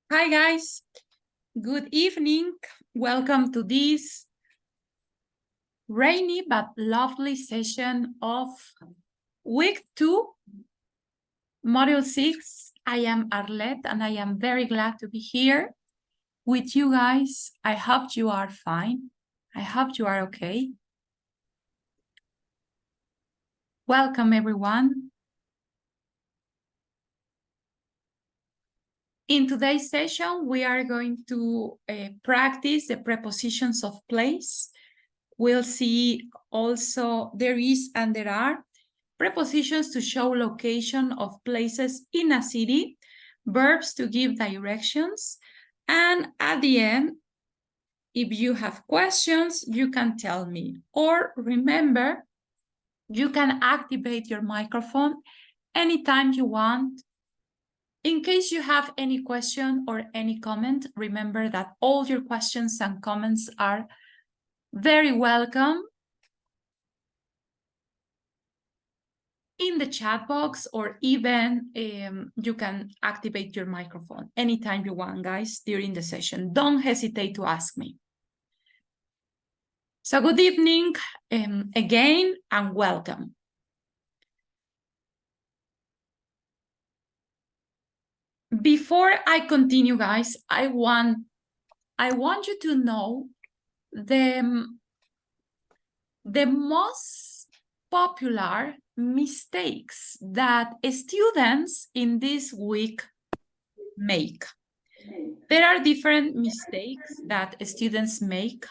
Hi guys, good evening. Welcome to this rainy but lovely session of week 2, module 6. I am Arlette and I am very glad to be here with you guys. I hope you are fine. I hope you are okay. Welcome everyone. In today's session, we are going to practice the prepositions of place. We'll see also there is and there are prepositions to show location of places in a city, verbs to give directions, and at the end, if you have questions, you can tell me. Or remember, you can activate your microphone anytime you want. In case you have any question or any comment, remember that all your questions and comments are very welcome in the chat box, or even you can activate your microphone anytime you want, guys, during the session. Don't hesitate to ask me. So good evening again and welcome. Before I continue, guys, I want you to know the most popular mistakes that students in this week make. There are different mistakes that students make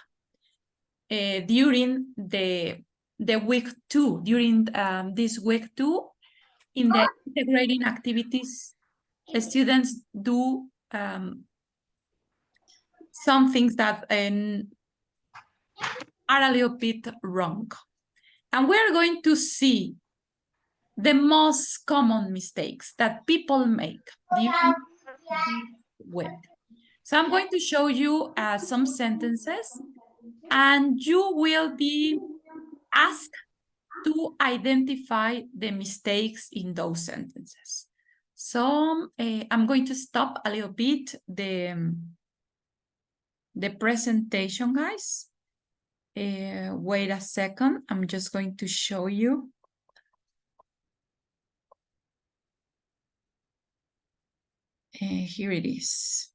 during the week 2, during this week 2, in the integrating activities. The students do some things that are a little bit wrong. And we're going to see the most common mistakes that people make during this week. So I'm going to show you some sentences, and you will be asked to identify the mistakes in those sentences. So I'm going to stop a little bit the presentation, guys. Wait a second. I'm just going to show you. Here it is.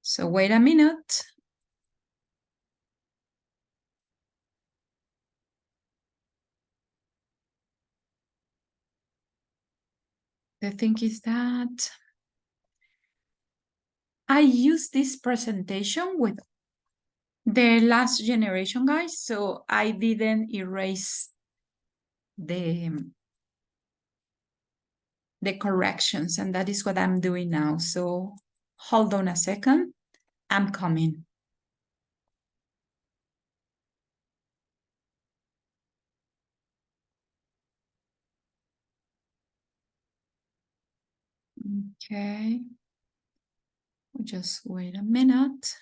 So wait a minute. The thing is that I use this presentation with the last generation, guys, so I didn't erase the corrections, and that is what I'm doing now. So hold on a second. I'm coming. Okay. Just wait a minute.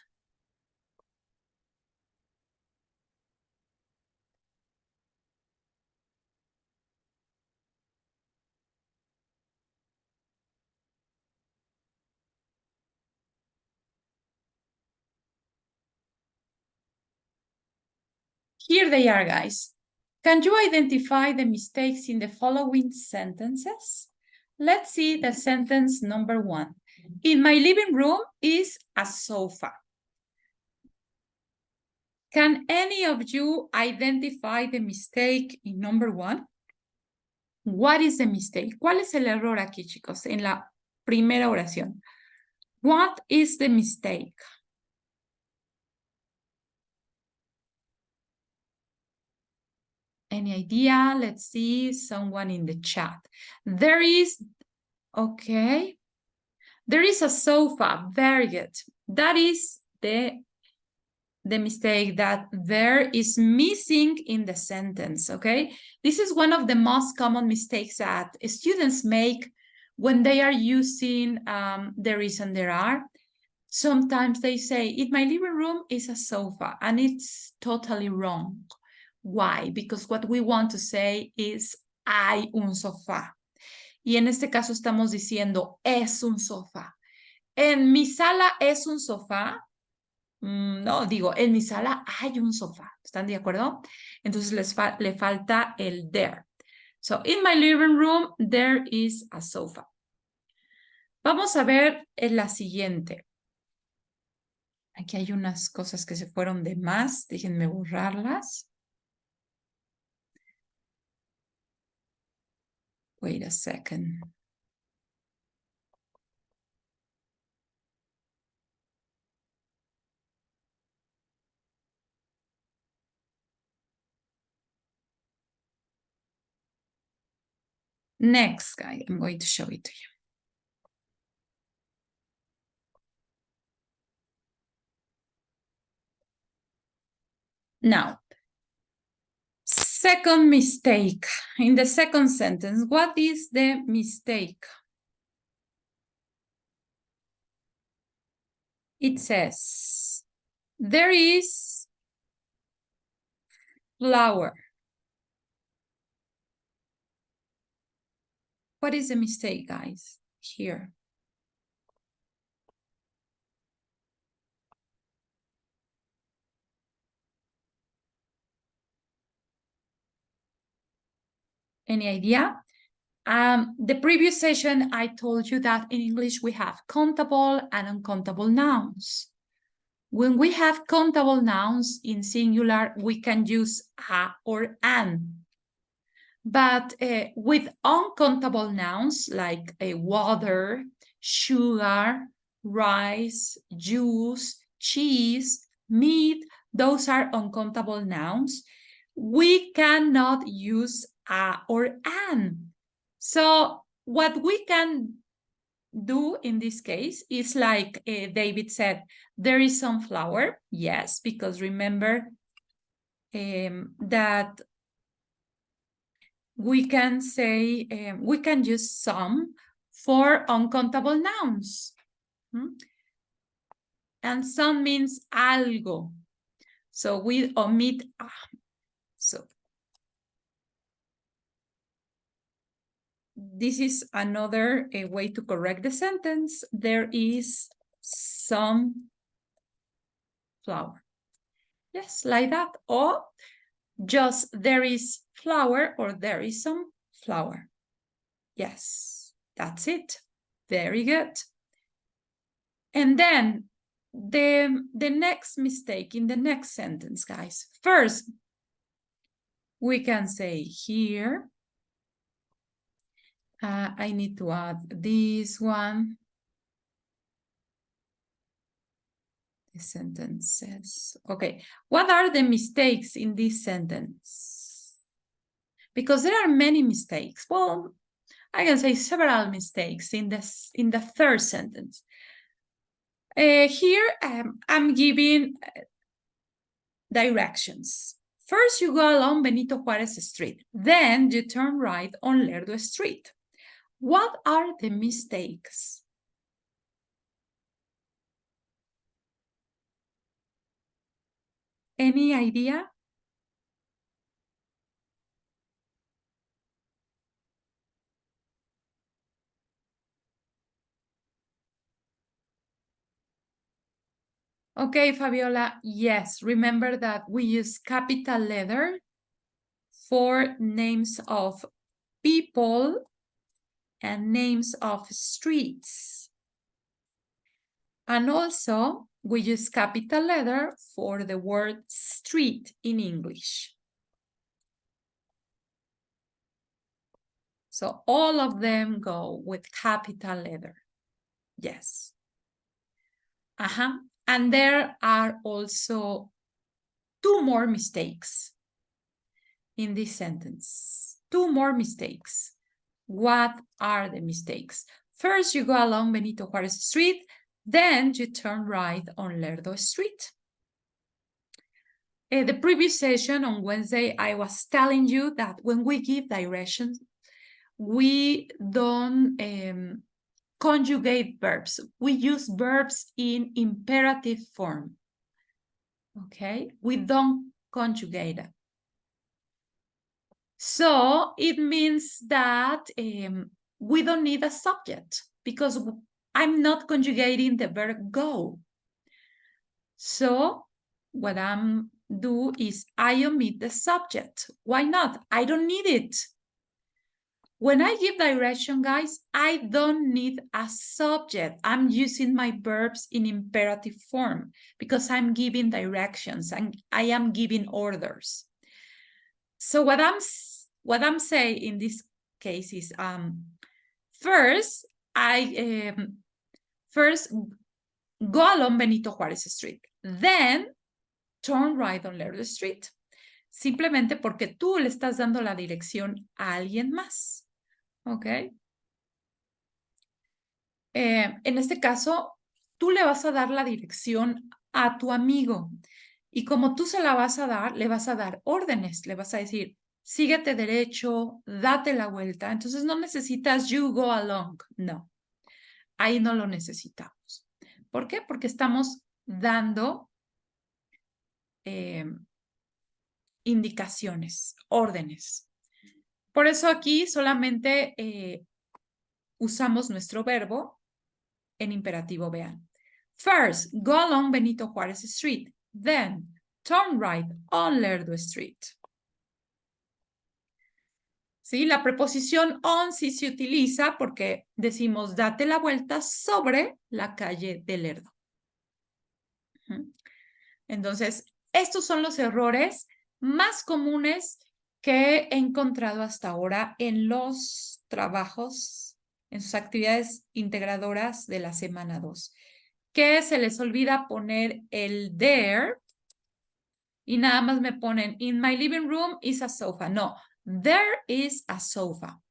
Here they are, guys. Can you identify the mistakes in the following sentences? Let's see the sentence number 1. In my living room is a sofa. Can any of you identify the mistake in number 1? What is the mistake? ¿Cuál es el error aquí, chicos, en la primera oración? What is the mistake? Any idea? Let's see someone in the chat. There is, okay. There is a sofa. Very good. That is the mistake that there is missing in the sentence, okay? This is one of the most common mistakes that students make when they are using there is and there are. Sometimes they say, in my living room is a sofa, and it's totally wrong. Why? Because what we want to say is hay un sofá. Y en este caso estamos diciendo, es un sofá. ¿En mi sala es un sofá? No, digo, en mi sala hay un sofá. ¿Están de acuerdo? Entonces le falta el there. So, in my living room, there is a sofa. Vamos a ver en la siguiente. Aquí hay unas cosas que se fueron de más. Déjenme borrarlas. Wait a second. Next, guy, I'm going to show it to you. Now, second mistake. In the second sentence, what is the mistake? It says, there is flour. What is the mistake, guys, here? Any idea? The previous session, I told you that in English we have countable and uncountable nouns. When we have countable nouns in singular, we can use a or an. But with uncountable nouns like water, sugar, rice, juice, cheese, meat, those are uncountable nouns. We cannot use a or an. So what we can do in this case is like David said, there is some flour. Yes, because remember that we can say, we can use some for uncountable nouns. And some means algo. So we omit a. So this is another way to correct the sentence. There is some flour. Yes, like that. Or just there is flour or there is some flour. Yes, that's it. Very good. And then the next mistake in the next sentence, guys. First, we can say here, I need to add this one. The sentence says, okay, what are the mistakes in this sentence? Because there are many mistakes. Well, I can say several mistakes in the third sentence. Here, I'm giving directions. First, you go along Benito Juárez Street. Then you turn right on Lerdo Street. What are the mistakes? Any idea? Okay, Fabiola, yes. Remember that we use capital letter for names of people and names of streets. And also, we use capital letter for the word street in English. So all of them go with capital letter. Yes. And there are also two more mistakes in this sentence. Two more mistakes. What are the mistakes? First, you go along Benito Juárez Street, then you turn right on Lerdo Street. The previous session on Wednesday, I was telling you that when we give directions, we don't conjugate verbs. We use verbs in imperative form. Okay, we don't conjugate it. So it means that we don't need a subject because I'm not conjugating the verb go. So what I'm do is I omit the subject. Why not? I don't need it. When I give direction, guys, I don't need a subject. I'm using my verbs in imperative form because I'm giving directions and I am giving orders. So what I'm saying in this case is first go along Benito Juárez Street, then turn right on Lerdo Street. Simplemente porque tú le estás dando la dirección a alguien más. ¿Ok? En este caso, tú le vas a dar la dirección a tu amigo. Y como tú se la vas a dar, le vas a dar órdenes. Le vas a decir, síguete derecho, date la vuelta. Entonces no necesitas you go along. No, ahí no lo necesitamos. ¿Por qué? Porque estamos dando indicaciones, órdenes. Por eso aquí solamente usamos nuestro verbo en imperativo, vean. First, go along Benito Juárez Street. Then, turn right on Lerdo Street. ¿Sí? La preposición on sí se utiliza porque decimos date la vuelta sobre la calle de Lerdo. Entonces, estos son los errores más comunes que he encontrado hasta ahora en los trabajos, en sus actividades integradoras de la semana 2. Que se les olvida poner el there y nada más me ponen in my living room is a sofa. No, there is a sofa.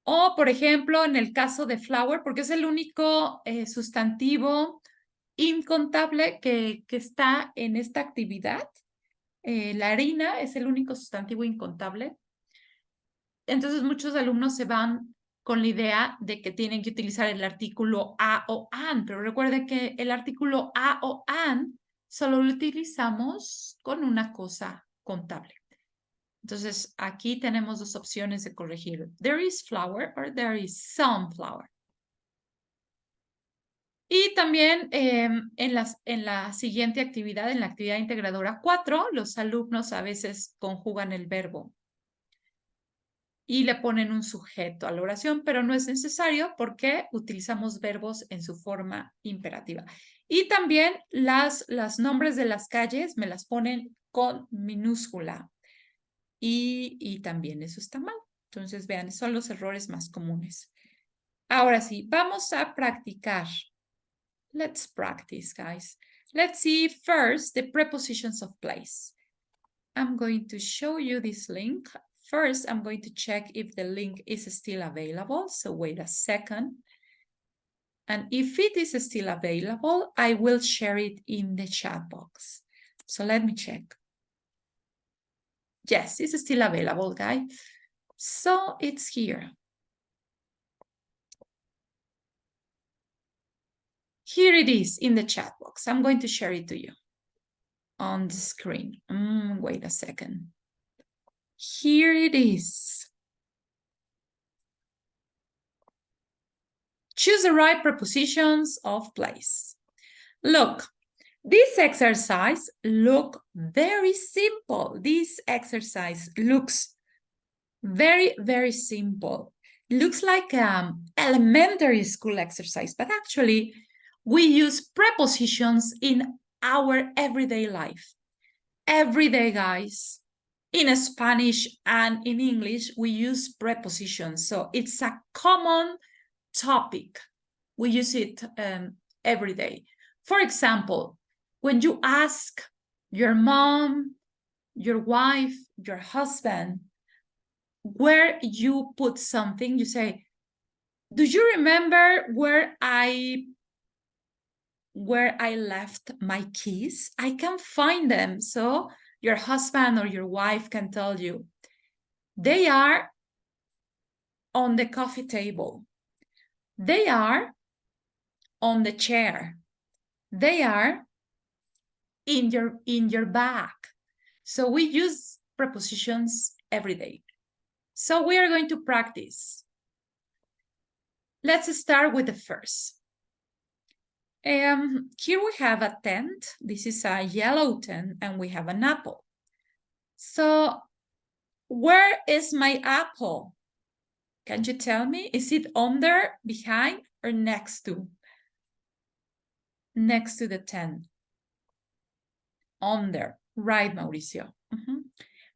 O, por ejemplo, en el caso de flower, porque es el único sustantivo incontable que está en esta actividad. La harina es el único sustantivo incontable. Entonces, muchos alumnos se van con la idea de que tienen que utilizar el artículo a o an, pero recuerde que el artículo a o an solo lo utilizamos con una cosa contable. Entonces, aquí tenemos dos opciones de corregir. There is flour or there is some flour. Y también en la siguiente actividad, en la actividad integradora 4, los alumnos a veces conjugan el verbo y le ponen un sujeto a la oración, pero no es necesario porque utilizamos verbos en su forma imperativa. Y también las nombres de las calles me las ponen con minúscula. Y también eso está mal. Entonces, vean, son los errores más comunes. Ahora sí, vamos a practicar. Let's practice, guys. Let's see first the prepositions of place. I'm going to show you this link. First, I'm going to check if the link is still available. So wait a second. And if it is still available, I will share it in the chat box. So let me check. Yes, it's still available, guys. So it's here. Here it is in the chat box. I'm going to share it to you on the screen. Wait a second. Here it is. Choose the right prepositions of place. Look, this exercise looks very simple. This exercise looks very, very simple. Looks like elementary school exercise, but actually we use prepositions in our everyday life. Every day, guys. In Spanish and in English, we use prepositions. So it's a common topic. We use it every day. For example, when you ask your mom, your wife, your husband, where you put something, you say, do you remember where I left my keys? I can't find them. So your husband or your wife can tell you, they are on the coffee table. They are on the chair. They are in your bag. So we use prepositions every day. So we are going to practice. Let's start with the first. Here we have a tent. This is a yellow tent, and we have an apple. So where is my apple? Can you tell me? Is it under, behind, or next to? Next to the tent. Under. Right, Mauricio.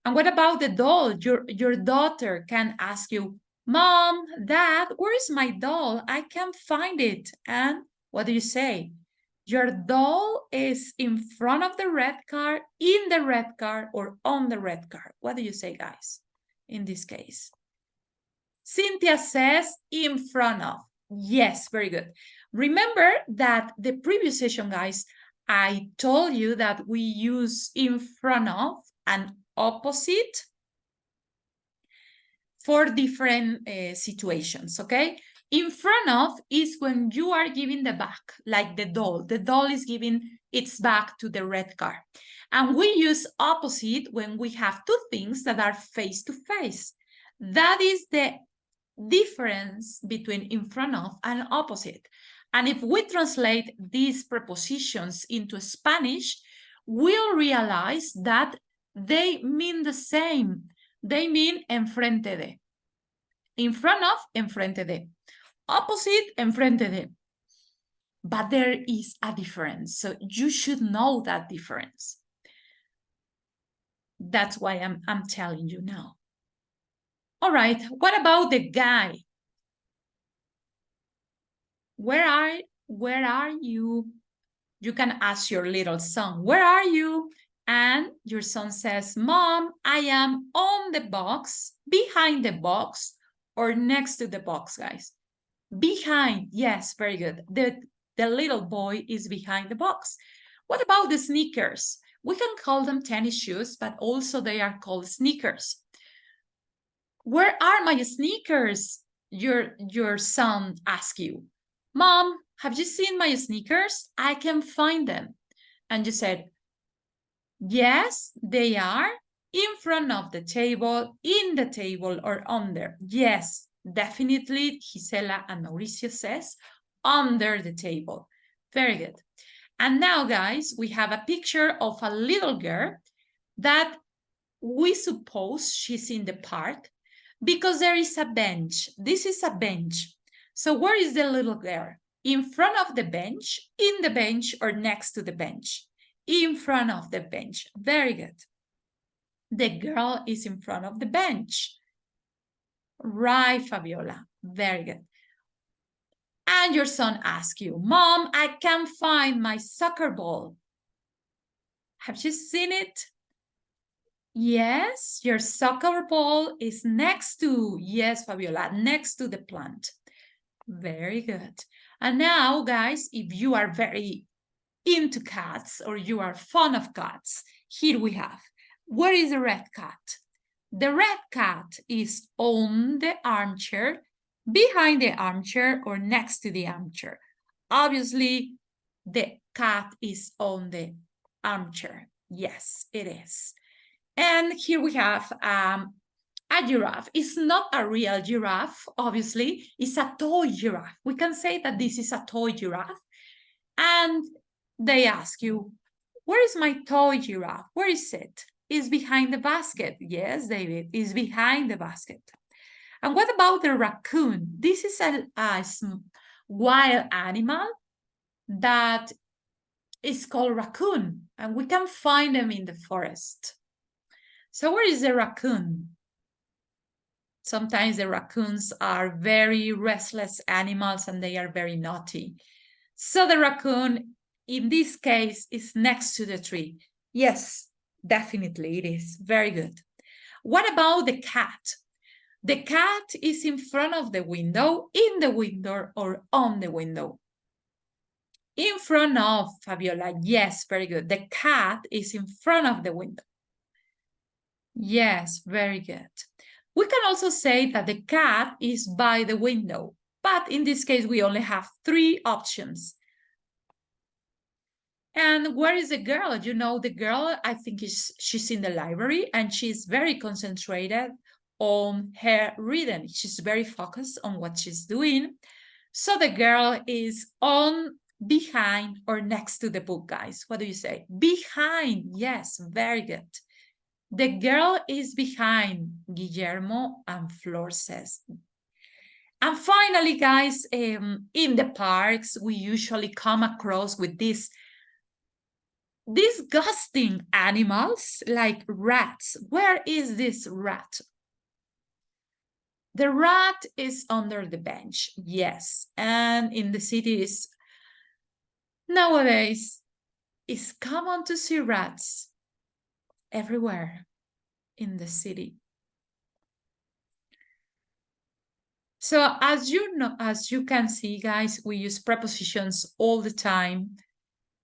And what about the doll? Your daughter can ask you, Mom, Dad, where is my doll? I can't find it. And what do you say? Your doll is in front of the red car, in the red car, or on the red car. What do you say, guys, in this case? Cynthia says in front of. Yes, very good. Remember that the previous session, guys, I told you that we use in front of and opposite for different situations, okay? In front of is when you are giving the back, like the doll. The doll is giving its back to the red car. And we use opposite when we have two things that are face to face. That is the difference between in front of and opposite. And if we translate these prepositions into Spanish, we'll realize that they mean the same. They mean enfrente de. In front of, enfrente de. Opposite, enfrente de. But there is a difference. So you should know that difference. That's why I'm telling you now. All right, what about the guy? Where are you? You can ask your little son, where are you? And your son says, Mom, I am on the box, behind the box, or next to the box, guys. Behind, yes, very good. The little boy is behind the box. What about the sneakers? We can call them tennis shoes, but also they are called sneakers. Where are my sneakers? Your son asks you. Mom, have you seen my sneakers? I can find them. And you said, yes, they are in front of the table, in the table, or under. Yes, definitely, Gisela and Mauricio says, under the table. Very good. And now, guys, we have a picture of a little girl that we suppose she's in the park because there is a bench. This is a bench. So where is the little girl? In front of the bench, in the bench, or next to the bench? In front of the bench. Very good. The girl is in front of the bench. Right, Fabiola. Very good. And your son asks you, Mom, I can't find my soccer ball. Have you seen it? Yes, your soccer ball is next to, yes, Fabiola, next to the plant. Very good. And now, guys, if you are very into cats or you are fond of cats, here we have, where is the red cat? The red cat is on the armchair, behind the armchair, or next to the armchair. Obviously, the cat is on the armchair. Yes, it is. And here we have a giraffe. It's not a real giraffe, obviously. It's a toy giraffe. We can say that this is a toy giraffe. And they ask you, where is my toy giraffe? Where is it? It's behind the basket. Yes, David, it's behind the basket. And what about the raccoon? This is a wild animal that is called raccoon, and we can find them in the forest. So where is the raccoon? Sometimes the raccoons are very restless animals and they are very naughty. So the raccoon, in this case, is next to the tree. Yes, definitely it is. Very good. What about the cat? The cat is in front of the window, in the window, or on the window. In front of, Fabiola. Yes, very good. The cat is in front of the window. Yes, very good. We can also say that the cat is by the window, but in this case, we only have 3 options. And where is the girl? You know, the girl, I think she's in the library and she's very concentrated on her reading. She's very focused on what she's doing. So the girl is on, behind, or next to the book, guys. What do you say? Behind. Yes, very good. The girl is behind, Guillermo and Flor says. And finally, guys, in the parks, we usually come across with these disgusting animals like rats. Where is this rat? The rat is under the bench, yes. And in the cities, nowadays, it's common to see rats everywhere in the city. So as you know, as you can see, guys, we use prepositions all the time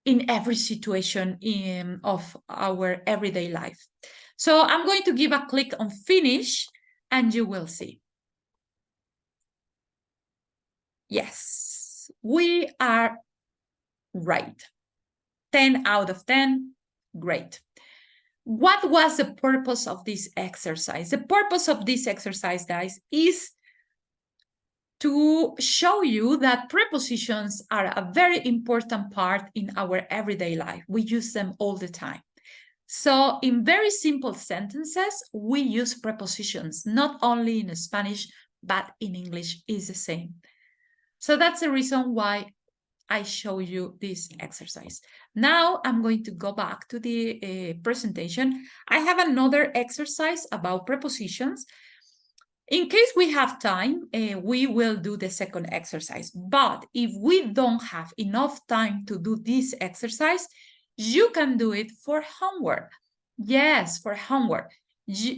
in every situation of our everyday life. So I'm going to give a click on finish and you will see. Yes, we are right. 10 out of 10, great. What was the purpose of this exercise? The purpose of this exercise, guys, is to show you that prepositions are a very important part in our everyday life. We use them all the time. So in very simple sentences, we use prepositions, not only in Spanish, but in English is the same. So that's the reason why I show you this exercise. Now I'm going to go back to the presentation. I have another exercise about prepositions. In case we have time, we will do the second exercise. But if we don't have enough time to do this exercise, you can do it for homework. Yes, for homework.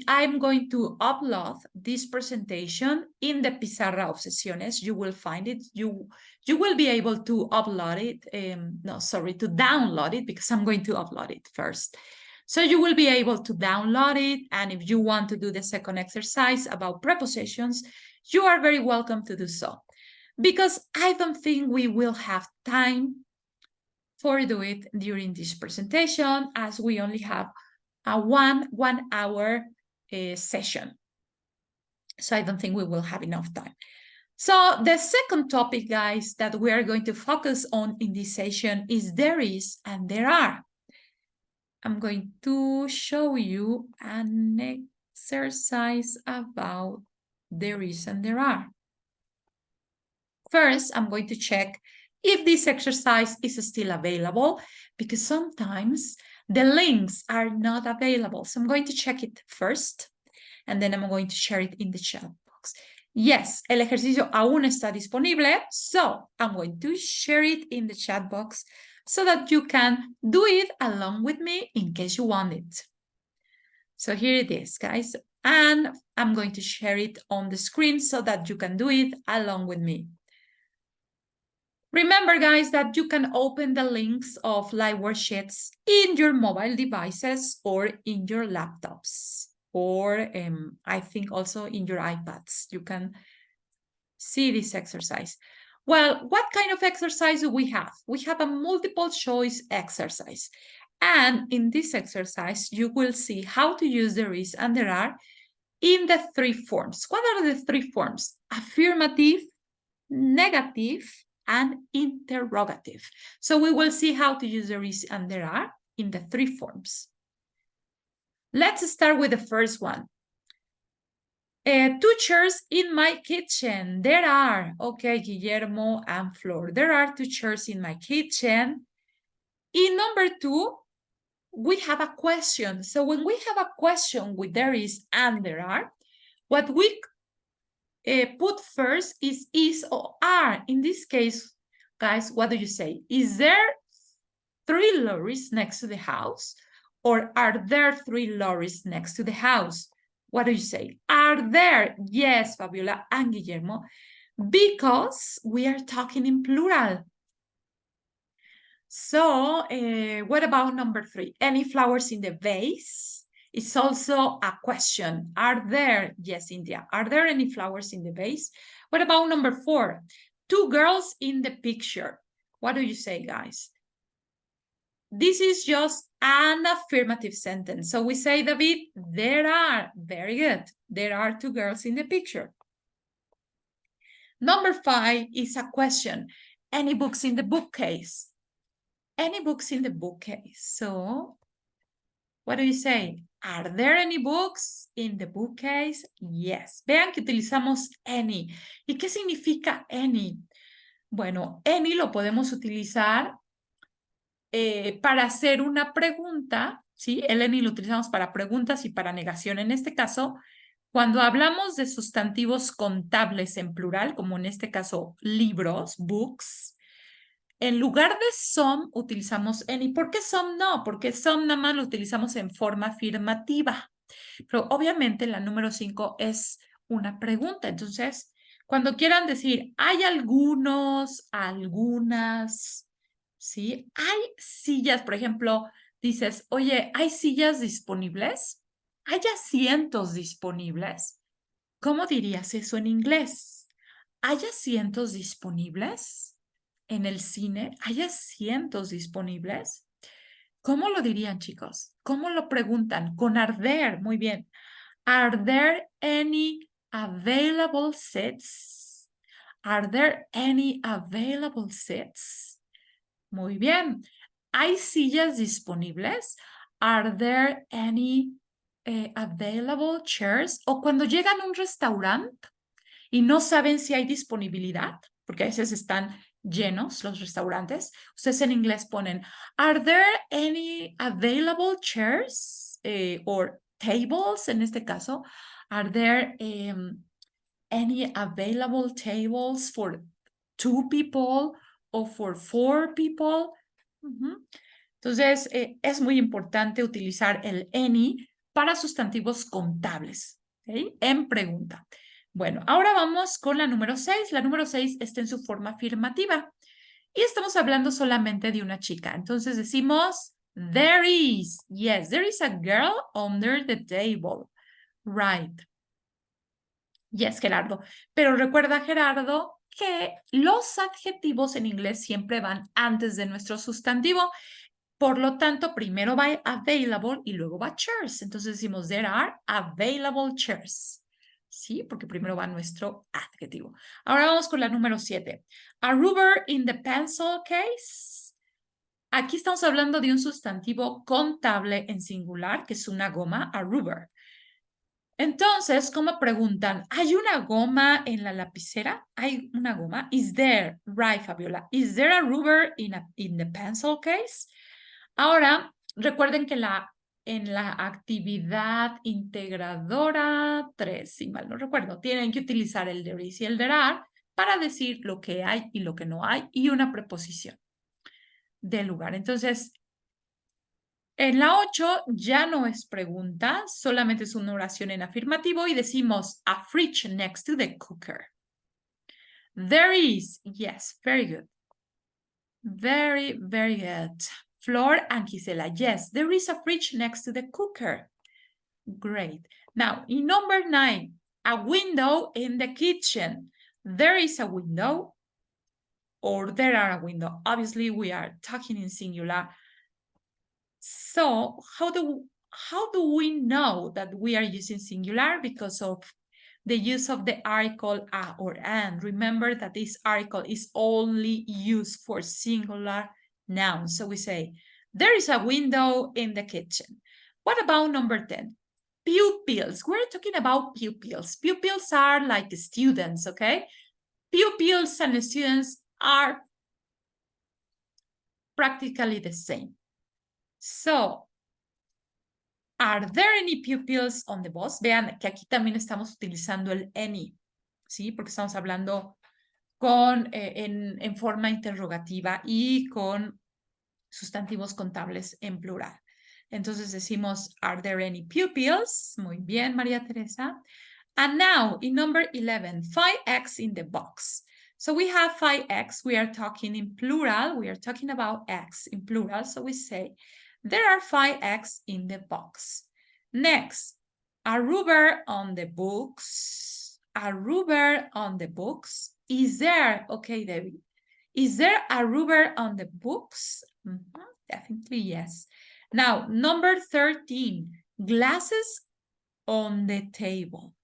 I'm going to upload this presentation in the Pizarra of Sesiones. You will find it. You will be able to upload it. To download it, because I'm going to upload it first. So you will be able to download it. And if you want to do the second exercise about prepositions, you are very welcome to do so. Because I don't think we will have time for do it during this presentation, as we only have a one hour session. So I don't think we will have enough time. So the second topic, guys, that we are going to focus on in this session is there is and there are. I'm going to show you an exercise about there is and there are. First, I'm going to check if this exercise is still available, because sometimes the links are not available. So I'm going to check it first, and then I'm going to share it in the chat box. Yes, el ejercicio aún está disponible, so I'm going to share it in the chat box so that you can do it along with me in case you want it. So here it is, guys. And I'm going to share it on the screen so that you can do it along with me. Remember, guys, that you can open the links of live worksheets in your mobile devices or in your laptops, or I think also in your iPads. You can see this exercise. Well, what kind of exercise do we have? We have a multiple choice exercise. And in this exercise, you will see how to use there is and there are in the three forms. What are the three forms? Affirmative, negative, and interrogative. So we will see how to use there is and there are in the three forms. Let's start with the first one. 2 chairs in my kitchen. There are. Okay, Guillermo and Flor. There are 2 chairs in my kitchen. In number 2, we have a question. So when we have a question with there is and there are, what we put first is or are. In this case, guys, what do you say? Is there 3 lorries next to the house? Or are there 3 lorries next to the house? What do you say? Are there? Yes, Fabiola and Guillermo, because we are talking in plural. So what about number 3? Any flowers in the vase? It's also a question. Are there? Yes, India. Are there any flowers in the vase? What about number 4? 2 girls in the picture. What do you say, guys? This is just an affirmative sentence. So we say, David, there are. Very good. There are 2 girls in the picture. Number 5 is a question. Any books in the bookcase? Any books in the bookcase? So, what do you say? Are there any books in the bookcase? Yes. Vean que utilizamos any. ¿Y qué significa any? Bueno, any lo podemos utilizar para hacer una pregunta, ¿sí? El any lo utilizamos para preguntas y para negación. En este caso, cuando hablamos de sustantivos contables en plural, como en este caso libros, books, en lugar de some utilizamos any. ¿Por qué some no? Porque some nada más lo utilizamos en forma afirmativa. Pero obviamente la número 5 es una pregunta. Entonces, cuando quieran decir, hay algunos, algunas, ¿sí? Hay sillas, por ejemplo, dices, oye, ¿hay sillas disponibles? ¿Hay asientos disponibles? ¿Cómo dirías eso en inglés? ¿Hay asientos disponibles? En el cine, ¿hay asientos disponibles? ¿Cómo lo dirían, chicos? ¿Cómo lo preguntan? Con arder, muy bien. Are there any available seats? Are there any available seats? Muy bien. ¿Hay sillas disponibles? Are there any available chairs? O cuando llegan a un restaurante y no saben si hay disponibilidad, porque a veces están llenos los restaurantes, ustedes en inglés ponen, ¿Are there any available chairs or tables? En este caso, ¿Are there any available tables for 2 people or for 4 people? Entonces, es muy importante utilizar el any para sustantivos contables, ¿okay? En pregunta. Bueno, ahora vamos con la número 6. La número 6 está en su forma afirmativa. Y estamos hablando solamente de una chica. Entonces decimos, there is. Yes, there is a girl under the table. Right. Yes, Gerardo. Pero recuerda, Gerardo, que los adjetivos en inglés siempre van antes de nuestro sustantivo. Por lo tanto, primero va available y luego va chairs. Entonces decimos, there are available chairs. ¿Sí? Porque primero va nuestro adjetivo. Ahora vamos con la número 7. A rubber in the pencil case. Aquí estamos hablando de un sustantivo contable en singular, que es una goma, a rubber. Entonces, ¿cómo preguntan? ¿Hay una goma en la lapicera? ¿Hay una goma? Is there, right, Fabiola, is there a rubber in the pencil case? Ahora, recuerden que en la actividad integradora 3, si mal no recuerdo, tienen que utilizar el there is y el there are para decir lo que hay y lo que no hay y una preposición del lugar. Entonces, en la 8 ya no es pregunta, solamente es una oración en afirmativo y decimos a fridge next to the cooker. There is, yes, very good. Very, very good. Flor and Gisela, yes, there is a fridge next to the cooker. Great. Now, in number 9, a window in the kitchen. There is a window or there are a window. Obviously, we are talking in singular. So, how do we know that we are using singular? Because of the use of the article a or an. Remember that this article is only used for singular nouns. So we say, there is a window in the kitchen. What about number 10? Pupils. We're talking about pupils. Pupils are like students, okay? Pupils and students are practically the same. So, are there any pupils on the bus? Vean que aquí también estamos utilizando el any, ¿sí? Porque estamos hablando en forma interrogativa y con sustantivos contables en plural. Entonces decimos, are there any pupils? Muy bien, María Teresa. And now, in number 11, 5x in the box. So we have 5x, we are talking in plural, we are talking about x in plural, so we say, there are 5x in the box. Next, a rubber on the books. A rubber on the books. Is there, okay, David, is there a rubber on the books? Definitely yes. Now, number 13, glasses on the table.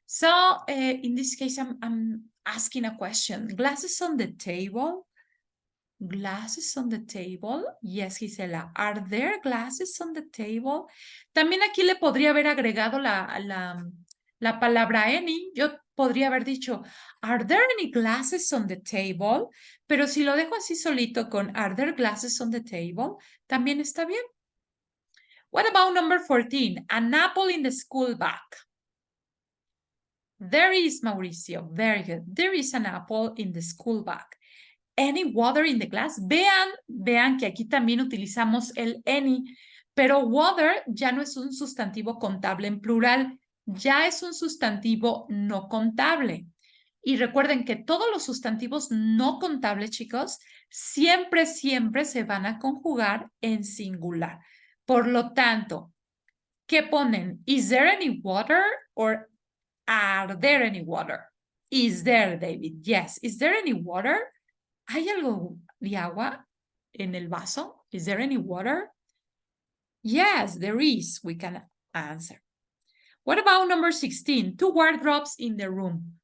So in this case, I'm asking a question. Glasses on the table? Glasses on the table? Yes, Gisela. Are there glasses on the table? También aquí le podría haber agregado la palabra any. Yo podría haber dicho, are there any glasses on the table? Pero si lo dejo así solito con are there glasses on the table, también está bien. What about number 14? An apple in the school bag. There is, Mauricio. Very good. There is an apple in the school bag. Any water in the glass? Vean que aquí también utilizamos el any, pero water ya no es un sustantivo contable en plural, ya es un sustantivo no contable. Y recuerden que todos los sustantivos no contables, chicos, siempre se van a conjugar en singular. Por lo tanto, ¿qué ponen? Is there any water or are there any water? Is there, David? Yes. Is there any water? ¿Hay algo de agua en el vaso? Is there any water? Yes, there is. We can answer. What about number 16? 2 wardrobes in the room.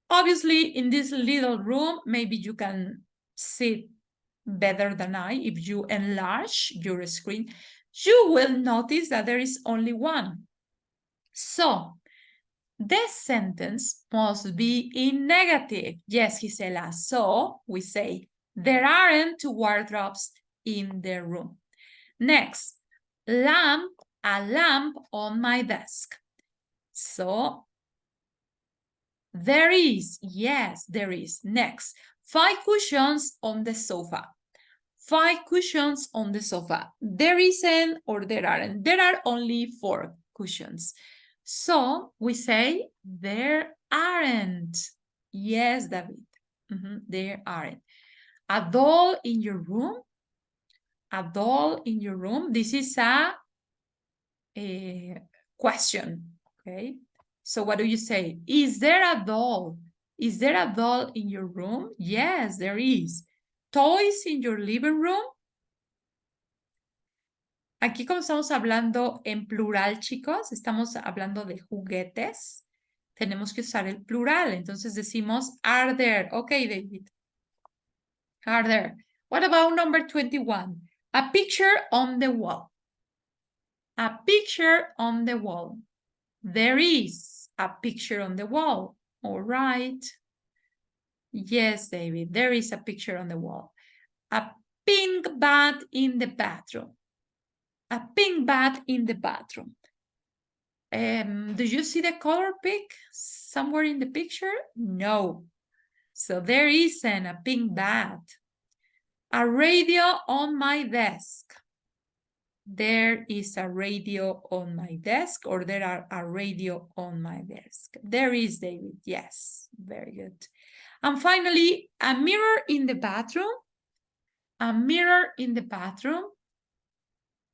Obviously, in this little room, maybe you can see better than I. If you enlarge your screen, you will notice that there is only one. So, this sentence must be in negative. Yes, Gisela. So, we say, there aren't 2 wardrobes in the room. Next, a lamp on my desk. So, there is. Yes, there is. Next, 5 cushions on the sofa. 5 cushions on the sofa. There isn't or there aren't. There are only 4 cushions. So we say there aren't. Yes, David. There aren't. A doll in your room? A doll in your room? This is a question. Okay. So what do you say? Is there a doll? Is there a doll in your room? Yes, there is. Toys in your living room? Aquí como estamos hablando en plural, chicos, estamos hablando de juguetes, tenemos que usar el plural. Entonces decimos, are there? Okay, David. Are there? What about number 21? A picture on the wall. A picture on the wall. There is a picture on the wall. All right. Yes, David, there is a picture on the wall. A pink bat in the bathroom. A pink bat in the bathroom. Do you see the color pink somewhere in the picture? No. So there isn't a pink bat. A radio on my desk. There is a radio on my desk, or there are a radio on my desk. There is, David. Yes, very good. And finally, a mirror in the bathroom. A mirror in the bathroom.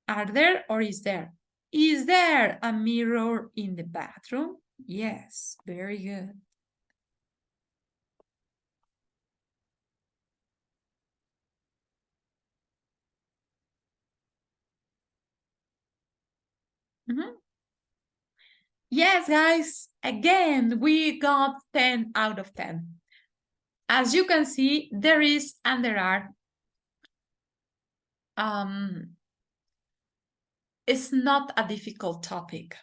Are there or is there? Is there a mirror in the bathroom? Yes, very good. Yes, guys, again, we got 10 out of 10. As you can see, there is and there are. It's not a difficult topic.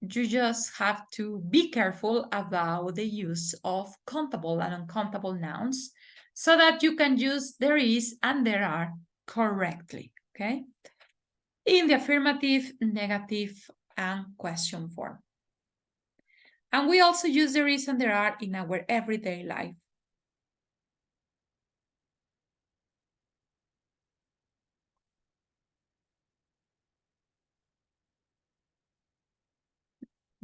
You just have to be careful about the use of countable and uncountable nouns so that you can use there is and there are correctly, okay? In the affirmative, negative, and question form. And we also use there is and there are in our everyday life.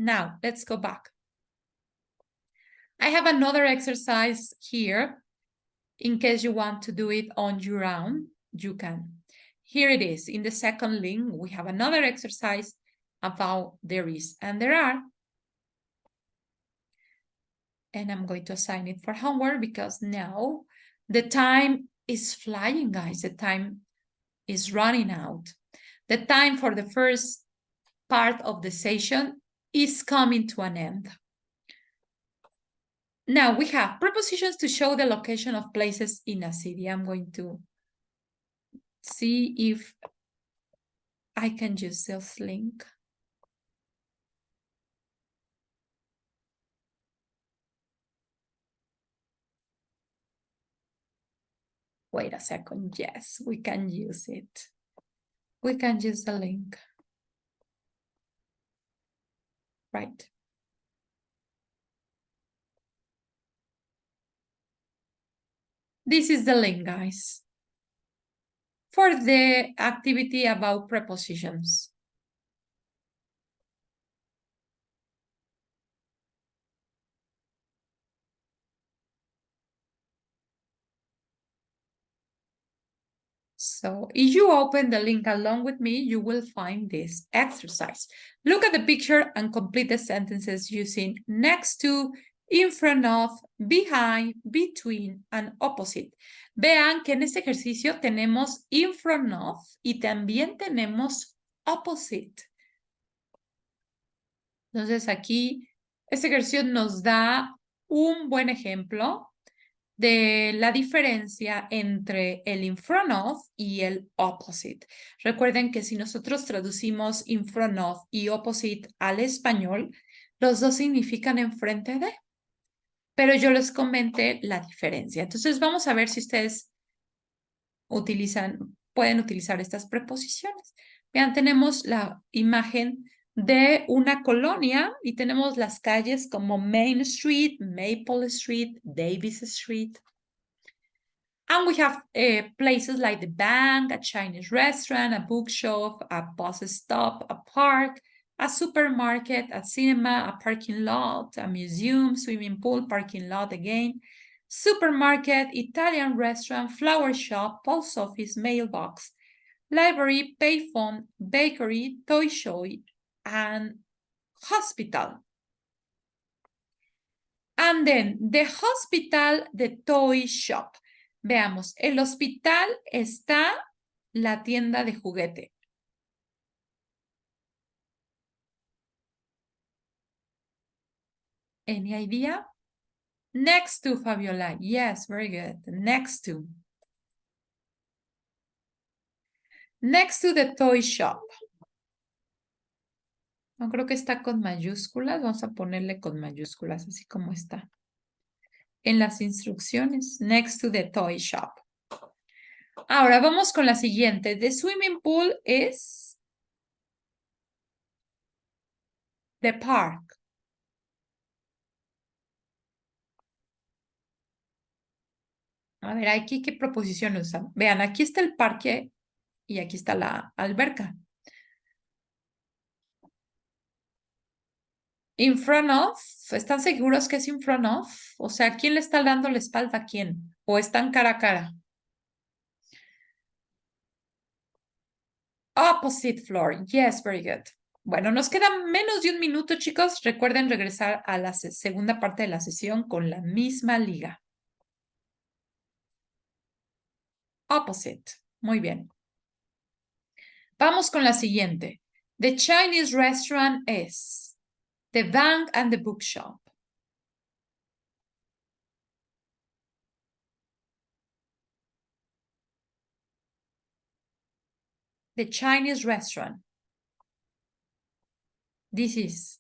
Now, let's go back. I have another exercise here. In case you want to do it on your own, you can. Here it is. In the second link, we have another exercise about there is and there are. And I'm going to assign it for homework because now the time is flying, guys. The time is running out. The time for the first part of the session is coming to an end. Now we have prepositions to show the location of places in a city. I'm going to see if I can use this link. Wait a second. Yes, we can use it. We can use the link. Right. This is the link, guys, for the activity about prepositions. So if you open the link along with me, you will find this exercise. Look at the picture and complete the sentences using next to, in front of, behind, between, and opposite. Vean que en este ejercicio tenemos in front of y también tenemos opposite. Entonces aquí, este ejercicio nos da un buen ejemplo de la diferencia entre el in front of y el opposite. Recuerden que si nosotros traducimos in front of y opposite al español, los dos significan enfrente de, pero yo les comenté la diferencia. Entonces vamos a ver si ustedes pueden utilizar estas preposiciones. Vean, tenemos la imagen de una colonia y tenemos las calles como Main Street, Maple Street, Davis Street. And we have places like the bank, a Chinese restaurant, a bookshop, a bus stop, a park, a supermarket, a cinema, a parking lot, a museum, swimming pool, parking lot again, supermarket, Italian restaurant, flower shop, post office, mailbox, library, payphone, bakery, toy show, and hospital. And then the hospital, the toy shop. Veamos, el hospital está la tienda de juguete. Any idea? Next to, Fabiola. Yes, very good. Next to. Next to the toy shop. No creo que está con mayúsculas. Vamos a ponerle con mayúsculas, así como está. En las instrucciones. Next to the toy shop. Ahora vamos con la siguiente. The swimming pool is the park. A ver, aquí qué proposición usan. Vean, aquí está el parque y aquí está la alberca. In front of, ¿están seguros que es in front of? O sea, ¿quién le está dando la espalda a quién? ¿O están cara a cara? Opposite floor. Yes, very good. Bueno, nos queda menos de un minuto, chicos. Recuerden regresar a la segunda parte de la sesión con la misma liga. Opposite. Muy bien. Vamos con la siguiente. The Chinese restaurant is the bank and the bookshop. The Chinese restaurant. This is